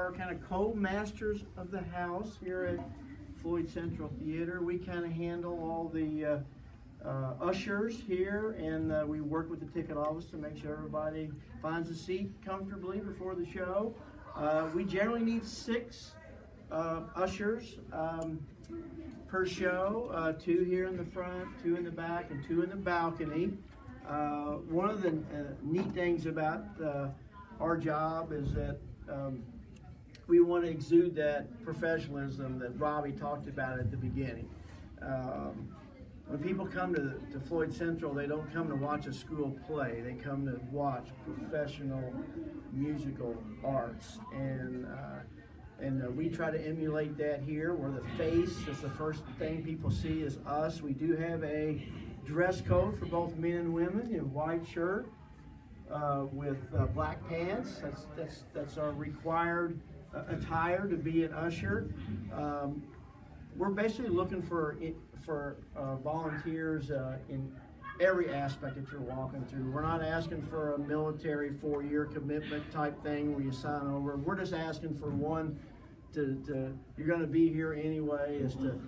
our kind of co-masters of the house here at Floyd Central Theater. We kind of handle all the ushers here, and we work with the ticket office to make sure everybody finds a seat comfortably before the show. We generally need 6 ushers per show, 2 here in the front, 2 in the back, and 2 in the balcony. One of the neat things about our job is that we want to exude that professionalism that Robbie talked about at the beginning. When people come to Floyd Central, they don't come to watch a school play. They come to watch professional musical arts, and we try to emulate that here. We're the face. That's the first thing people see is us. We do have a dress code for both men and women in white shirt with black pants. That's our required attire to be an usher. We're basically looking for volunteers in every aspect that you're walking through. We're not asking for a military 4-year commitment type thing where you sign over. We're just asking for one you're going to be here anyway, is to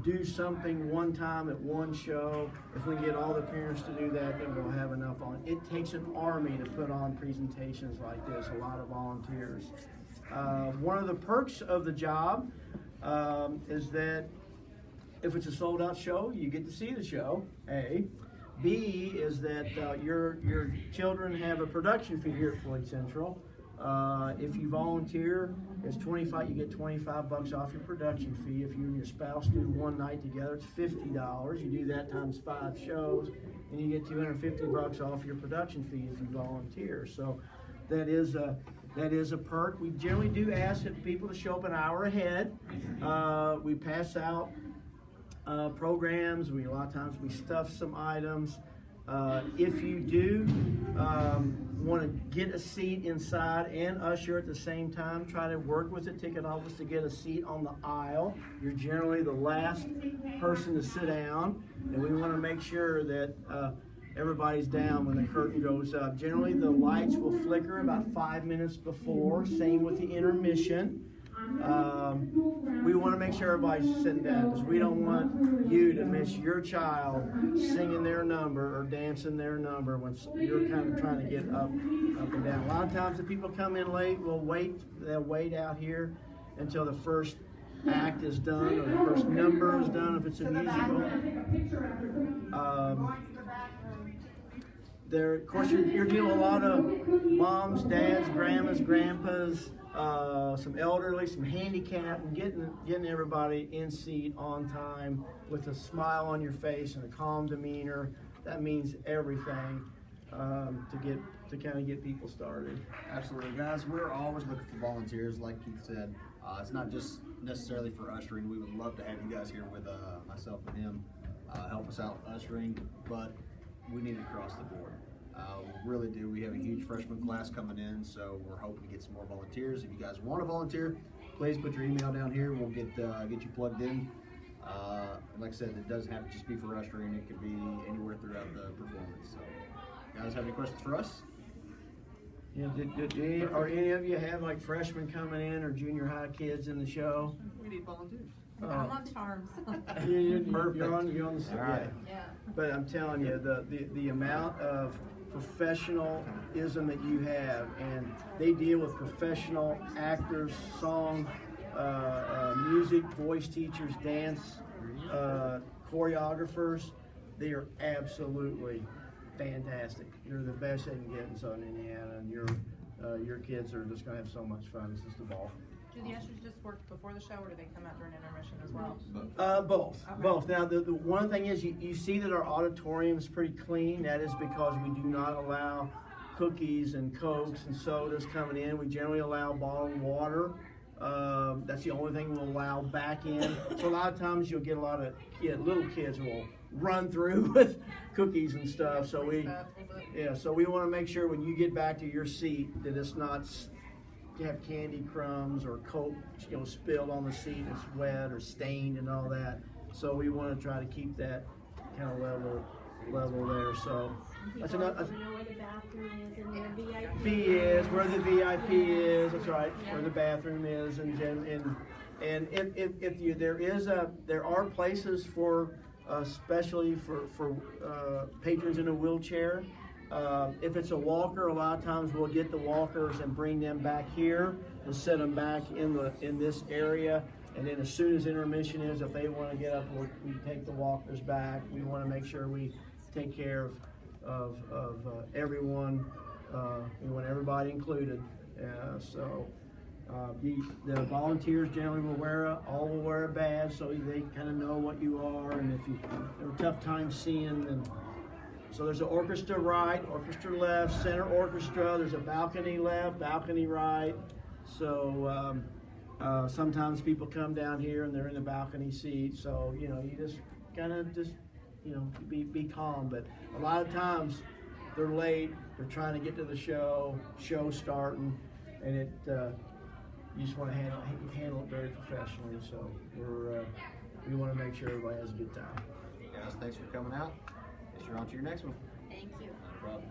do something one time at one show. If we can get all the parents to do that, then we'll have enough on. It takes an army to put on presentations like this, a lot of volunteers. One of the perks of the job is that if it's a sold out show, you get to see the show, A. B is that your children have a production fee here at Floyd Central. If you volunteer, it's $25. You get $25 off your production fee. If you and your spouse do one night together, it's $50. You do that times 5 shows, and you get $250 off your production fee if you volunteer. So that is a perk. We generally do ask people to show up an hour ahead. We pass out programs. A lot of times we stuff some items. If you do want to get a seat inside and usher at the same time, try to work with the ticket office to get a seat on the aisle. You're generally the last person to sit down, and we want to make sure that everybody's down when the curtain goes up. Generally, the lights will flicker about 5 minutes before. Same with the intermission. We want to make sure everybody's sitting down because we don't want you to miss your child singing their number or dancing their number when you're kind of trying to get up and down. A lot of times if people come in late, they'll wait out here until the first act is done or the first number is done if it's a musical. Of course, you're dealing with a lot of moms, dads, grandmas, grandpas, some elderly, some handicapped, and getting everybody in seat on time with a smile on your face and a calm demeanor. That means everything to kind of get people started. Absolutely, guys. We're always looking for volunteers, like Keith said. It's not just necessarily for ushering. We would love to have you guys here with myself and him help us out ushering, but we need it across the board. We really do. We have a huge freshman class coming in, so we're hoping to get some more volunteers. If you guys want to volunteer, please put your email down here. We'll get you plugged in. Like I said, it doesn't have to just be for ushering. It could be anywhere throughout the performance. So, guys, have any questions for us? Yeah, or any of you have like freshmen coming in or junior high kids in the show? We need volunteers. I'm on charms. You're on the side. Right. Yeah. But I'm telling you, the amount of professionalism that you have, and they deal with professional actors, song, music, voice teachers, dance, choreographers. They are absolutely fantastic. They're the best they can get in Southern Indiana, and your kids are just going to have so much fun. It's just a ball. Do the ushers just work before the show, or do they come out during intermission as well? Both. Okay. Both. Now, the one thing is you see that our auditorium is pretty clean. That is because we do not allow cookies and Cokes and sodas coming in. We generally allow bottled water. That's the only thing we'll allow back in. So a lot of times you'll get a lot of little kids will run through with cookies and stuff. So we want to make sure when you get back to your seat that it's not have candy crumbs or Coke, spilled on the seat, it's wet or stained and all that. So we want to try to keep that kind of level there. So That's People another. also know where the bathroom is and where VIP B is where the VIP is. That's right, where the bathroom is, and if you there are places for especially for patrons in a wheelchair. If it's a walker, a lot of times we'll get the walkers and bring them back here and set them back in this area. And then as soon as intermission is, if they want to get up, we take the walkers back. We want to make sure we take care of everyone. We want everybody included. The volunteers generally all will wear a badge so they kind of know what you are, and if you have a tough time seeing. And so there's an orchestra right, orchestra left, center orchestra. There's a balcony left, balcony right. So sometimes people come down here and they're in the balcony seat. So you just kind of be calm. But a lot of times they're late. They're trying to get to the show starting, and you just want to handle it very professionally. So we want to make sure everybody has a good time. Guys, thanks for coming out. Guess you're on to your next one. Thank you. No problem.